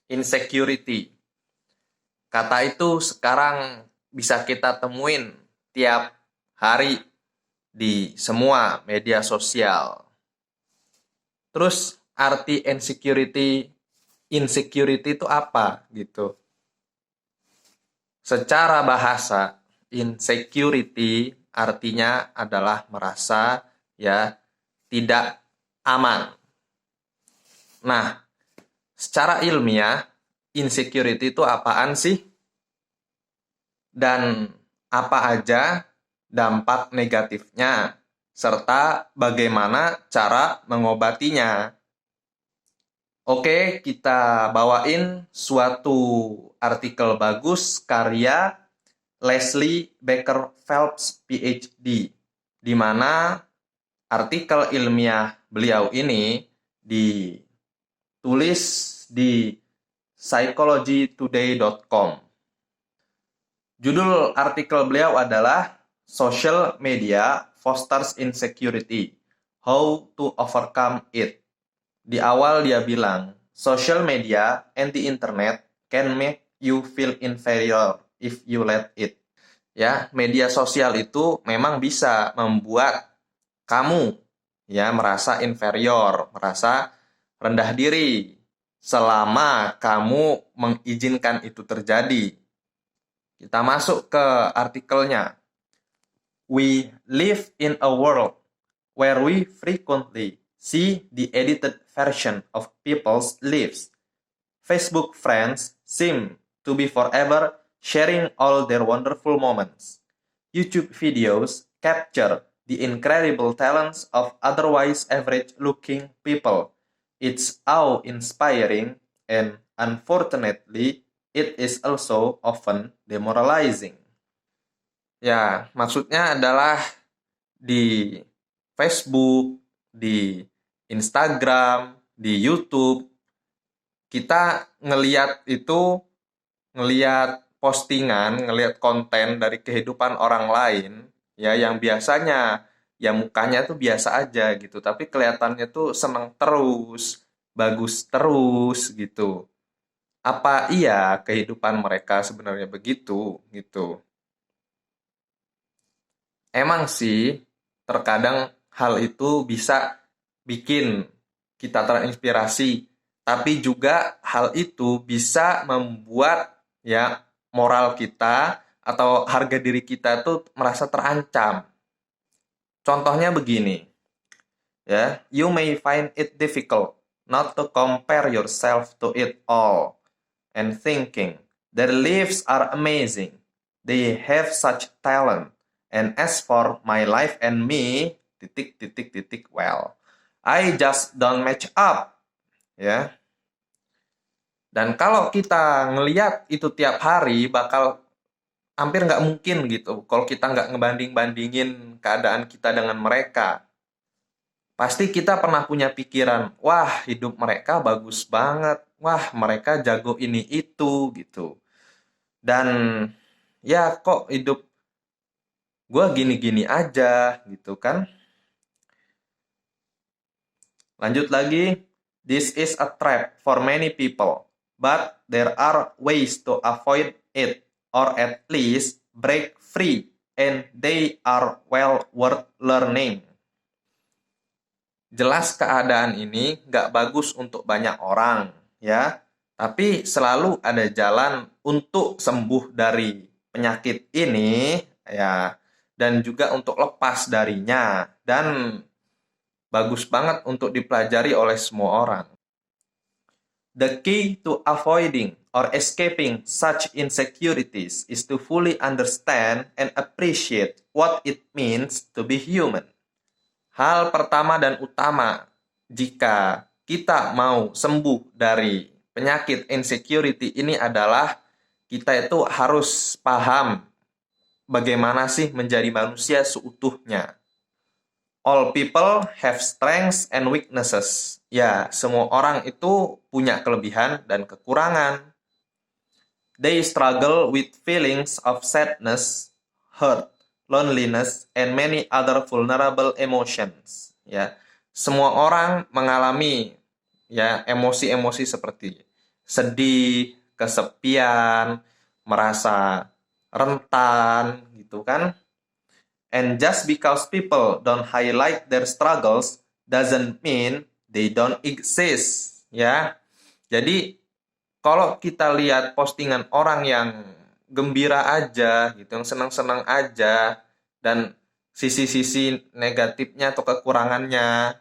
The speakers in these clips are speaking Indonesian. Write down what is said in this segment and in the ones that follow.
insecurity. Kata itu sekarang bisa kita temuin tiap hari di semua media sosial. Terus arti insecurity itu apa gitu? Secara bahasa, insecurity artinya adalah merasa ya tidak aman. Nah, secara ilmiah, insecurity itu apaan sih? Dan apa aja dampak negatifnya? Serta bagaimana cara mengobatinya? Oke, kita bawain suatu artikel bagus karya Leslie Baker Phelps PhD, di mana artikel ilmiah beliau ini ditulis di psychologytoday.com. Judul artikel beliau adalah Social Media Fosters Insecurity, How to Overcome It. Di awal dia bilang, social media and the internet can make you feel inferior if you let it. Ya, media sosial itu memang bisa membuat kamu ya merasa inferior, merasa rendah diri selama kamu mengizinkan itu terjadi. Kita masuk ke artikelnya. We live in a world where we frequently see the edited version of people's lives. Facebook friends seem to be forever sharing all their wonderful moments. YouTube videos capture the incredible talents of otherwise average-looking people. It's awe-inspiring, and unfortunately, it is also often demoralizing. Ya, maksudnya adalah di Facebook, di Instagram, di YouTube, kita ngeliat postingan, ngeliat konten dari kehidupan orang lain, ya yang biasanya, ya mukanya tuh biasa aja gitu, tapi kelihatannya tuh seneng terus, bagus terus gitu. Apa iya kehidupan mereka sebenarnya begitu gitu? Emang sih, terkadang hal itu bisa bikin kita terinspirasi, tapi juga hal itu bisa membuat ya moral kita atau harga diri kita tuh merasa terancam. Contohnya begini, ya, you may find it difficult not to compare yourself to it all and thinking their lives are amazing. They have such talent. And as for my life and me, well, I just don't match up. Ya. Dan kalau kita ngeliat itu tiap hari, bakal hampir nggak mungkin gitu. Kalau kita nggak ngebanding-bandingin keadaan kita dengan mereka. Pasti kita pernah punya pikiran, wah hidup mereka bagus banget. Wah mereka jago ini itu gitu. Dan ya kok hidup gue gini-gini aja gitu kan. Lanjut lagi, this is a trap for many people, but there are ways to avoid it, or at least break free, and they are well worth learning. Jelas keadaan ini gak bagus untuk banyak orang, ya. Tapi selalu ada jalan untuk sembuh dari penyakit ini, ya. Dan juga untuk lepas darinya. Dan bagus banget untuk dipelajari oleh semua orang. The key to avoiding or escaping such insecurities is to fully understand and appreciate what it means to be human. Hal pertama dan utama jika kita mau sembuh dari penyakit insecurity ini adalah kita itu harus paham bagaimana sih menjadi manusia seutuhnya. All people have strengths and weaknesses. Ya, semua orang itu punya kelebihan dan kekurangan. They struggle with feelings of sadness, hurt, loneliness, and many other vulnerable emotions. Ya, semua orang mengalami ya emosi-emosi seperti sedih, kesepian, merasa rentan gitu kan. And just because people don't highlight their struggles doesn't mean they don't exist, ya. Jadi kalau kita lihat postingan orang yang gembira aja gitu, yang senang-senang aja, dan sisi-sisi negatifnya atau kekurangannya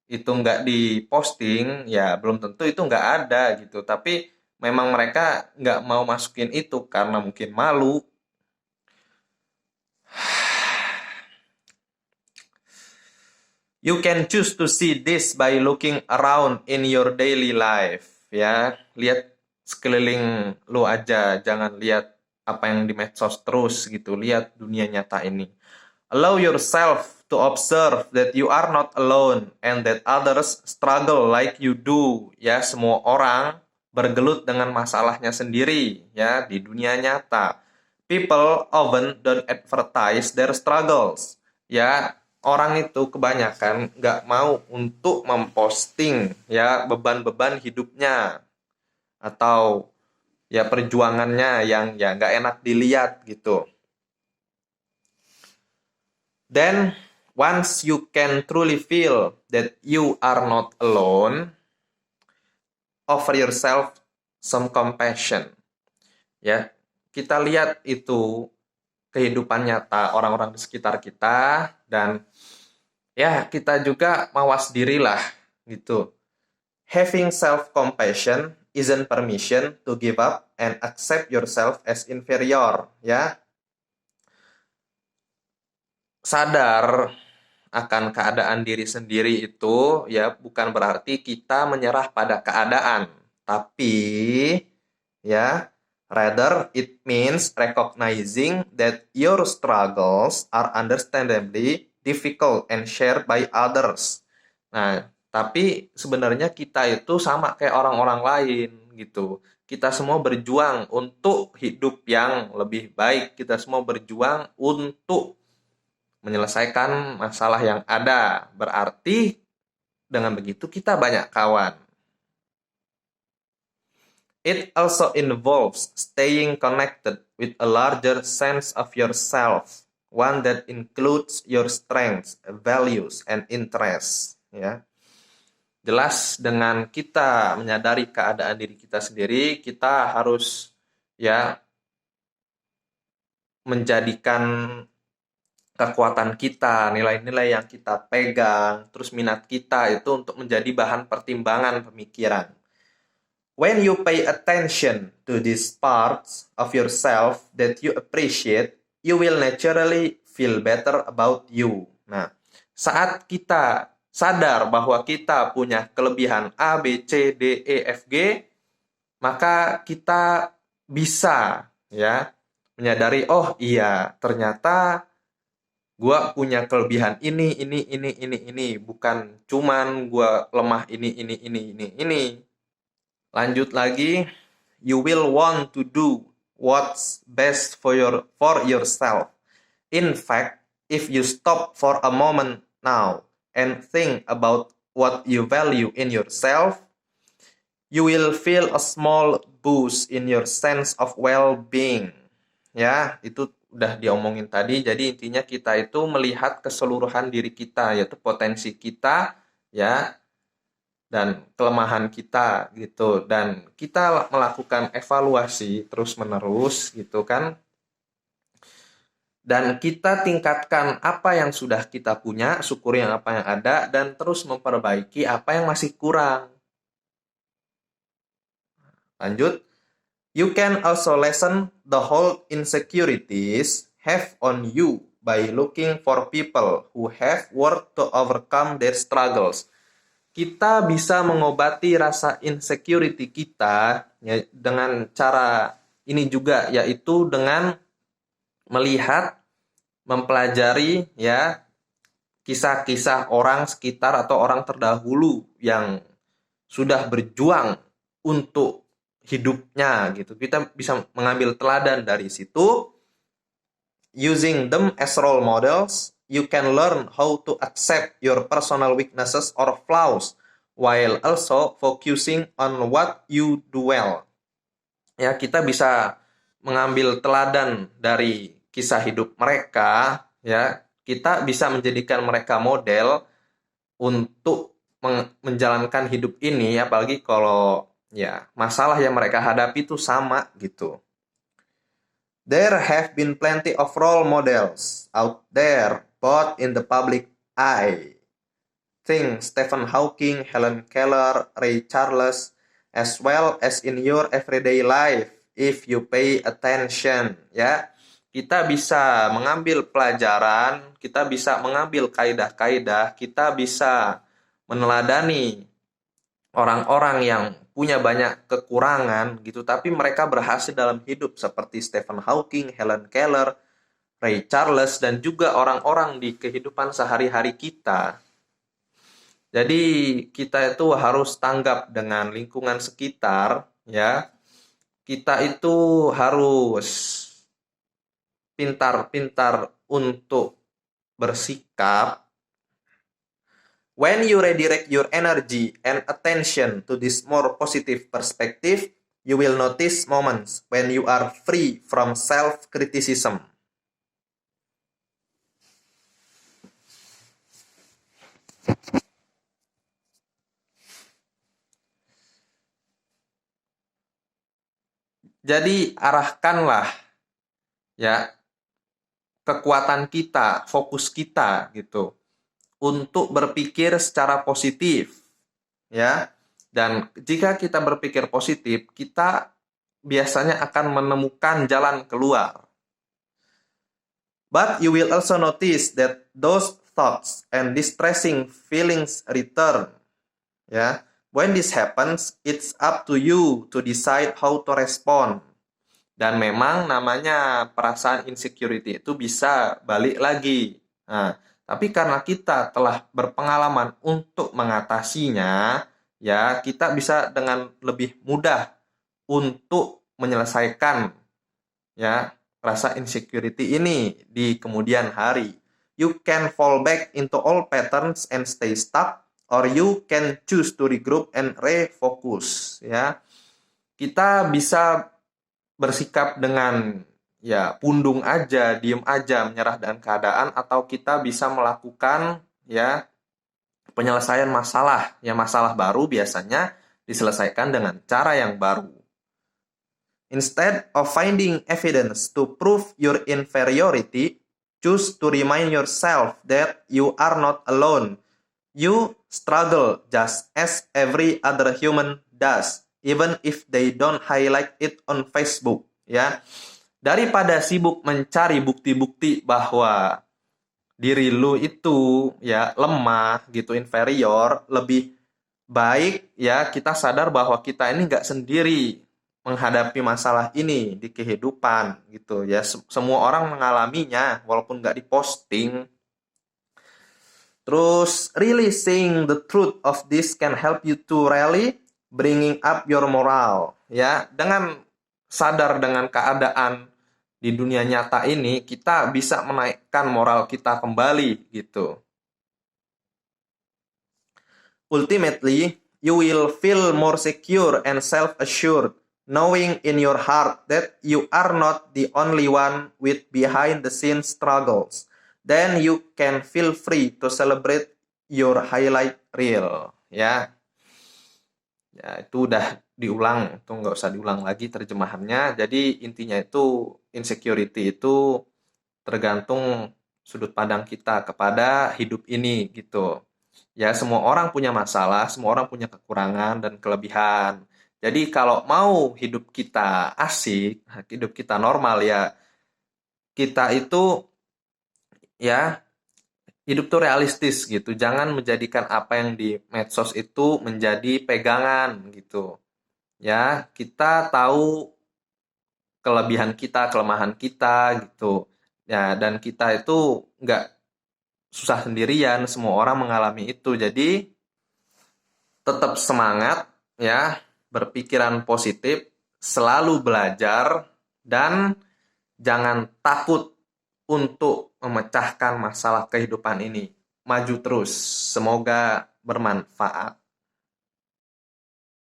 itu nggak diposting, ya belum tentu itu nggak ada gitu. Tapi memang mereka nggak mau masukin itu karena mungkin malu. You can choose to see this by looking around in your daily life. Ya, lihat sekeliling lu aja, jangan lihat apa yang di medsos terus gitu. Lihat dunia nyata ini. Allow yourself to observe that you are not alone and that others struggle like you do. Ya, semua orang bergelut dengan masalahnya sendiri ya di dunia nyata. People often don't advertise their struggles. Ya, orang itu kebanyakan nggak mau untuk memposting ya beban-beban hidupnya atau ya perjuangannya yang ya nggak enak dilihat gitu. Then once you can truly feel that you are not alone, offer yourself some compassion. Ya, kita lihat itu kehidupan nyata orang-orang di sekitar kita dan ya kita juga mawas dirilah gitu. Having self-compassion isn't permission to give up and accept yourself as inferior, ya. Sadar akan keadaan diri sendiri itu ya bukan berarti kita menyerah pada keadaan, tapi ya rather it means recognizing that your struggles are understandably difficult and shared by others. Nah, tapi sebenarnya kita itu sama kayak orang-orang lain gitu. Kita semua berjuang untuk hidup yang lebih baik. Kita semua berjuang untuk menyelesaikan masalah yang ada. Berarti dengan begitu kita banyak kawan. It also involves staying connected with a larger sense of yourself, one that includes your strengths, values, and interests. Ya, jelas dengan kita menyadari keadaan diri kita sendiri, kita harus ya menjadikan kekuatan kita, nilai-nilai yang kita pegang, terus minat kita itu untuk menjadi bahan pertimbangan pemikiran. When you pay attention to these parts of yourself that you appreciate, you will naturally feel better about you. Nah, saat kita sadar bahwa kita punya kelebihan A, B, C, D, E, F, G, maka kita bisa ya menyadari, oh iya, ternyata gue punya kelebihan ini. Bukan cuman gue lemah ini. Lanjut lagi, you will want to do what's best for yourself. In fact, if you stop for a moment now and think about what you value in yourself, you will feel a small boost in your sense of well-being. Ya, itu udah diomongin tadi. Jadi intinya kita itu melihat keseluruhan diri kita, yaitu potensi kita, ya, dan kelemahan kita gitu, dan kita melakukan evaluasi terus-menerus gitu kan, dan kita tingkatkan apa yang sudah kita punya, syukuri yang apa yang ada, dan terus memperbaiki apa yang masih kurang. Lanjut, you can also lessen the hold insecurities have on you by looking for people who have worked to overcome their struggles. Kita bisa mengobati rasa insecurity kita ya, dengan cara ini juga, yaitu dengan melihat, mempelajari ya kisah-kisah orang sekitar atau orang terdahulu yang sudah berjuang untuk hidupnya gitu. Kita bisa mengambil teladan dari situ. Using them as role models, you can learn how to accept your personal weaknesses or flaws while also focusing on what you do well. Ya, kita bisa mengambil teladan dari kisah hidup mereka, ya. Kita bisa menjadikan mereka model untuk menjalankan hidup ini, apalagi kalau ya masalah yang mereka hadapi itu sama gitu. There have been plenty of role models out there, both in the public eye. Think Stephen Hawking, Helen Keller, Ray Charles, as well as in your everyday life if you pay attention, ya. Kita bisa mengambil pelajaran, kita bisa mengambil kaidah-kaidah, kita bisa meneladani orang-orang yang punya banyak kekurangan gitu, tapi mereka berhasil dalam hidup seperti Stephen Hawking, Helen Keller, Ray Charles, dan juga orang-orang di kehidupan sehari-hari kita. Jadi kita itu harus tanggap dengan lingkungan sekitar, ya. Kita itu harus pintar-pintar untuk bersikap. When you redirect your energy and attention to this more positive perspective, you will notice moments when you are free from self-criticism. Jadi arahkanlah ya kekuatan kita, fokus kita gitu untuk berpikir secara positif, ya. Dan jika kita berpikir positif, kita biasanya akan menemukan jalan keluar. But you will also notice that those thoughts and distressing feelings return, ya. When this happens, it's up to you to decide how to respond. Dan memang namanya perasaan insecurity itu bisa balik lagi. Nah, tapi karena kita telah berpengalaman untuk mengatasinya, ya kita bisa dengan lebih mudah untuk menyelesaikan ya rasa insecurity ini di kemudian hari. You can fall back into old patterns and stay stuck, or you can choose to regroup and refocus. Ya, kita bisa bersikap dengan ya pundung aja, diem aja, menyerah dengan keadaan, atau kita bisa melakukan ya penyelesaian masalah. Ya, masalah baru biasanya diselesaikan dengan cara yang baru. Instead of finding evidence to prove your inferiority, choose to remind yourself that you are not alone. You struggle just as every other human does, even if they don't highlight it on Facebook, ya. Daripada sibuk mencari bukti-bukti bahwa diri lu itu ya lemah gitu, inferior, lebih baik ya kita sadar bahwa kita ini nggak sendiri menghadapi masalah ini di kehidupan gitu ya. Semua orang mengalaminya walaupun nggak diposting. Terus, really saying the truth of this can help you to rally, bringing up your moral. Ya, dengan sadar dengan keadaan di dunia nyata ini, kita bisa menaikkan moral kita kembali gitu. Ultimately, you will feel more secure and self-assured, knowing in your heart that you are not the only one with behind-the-scenes struggles. Then you can feel free to celebrate your highlight reel. Ya, itu udah diulang, itu nggak usah diulang lagi terjemahannya. Jadi intinya itu insecurity itu tergantung sudut pandang kita kepada hidup ini gitu. Ya, semua orang punya masalah, semua orang punya kekurangan dan kelebihan. Jadi kalau mau hidup kita asik, hidup kita normal ya, kita itu ya hidup tuh realistis gitu. Jangan menjadikan apa yang di medsos itu menjadi pegangan gitu. Ya, kita tahu kelebihan kita, kelemahan kita gitu. Ya, dan kita itu nggak susah sendirian, semua orang mengalami itu. Jadi tetap semangat ya, berpikiran positif, selalu belajar, dan jangan takut untuk memecahkan masalah kehidupan ini. Maju terus. Semoga bermanfaat.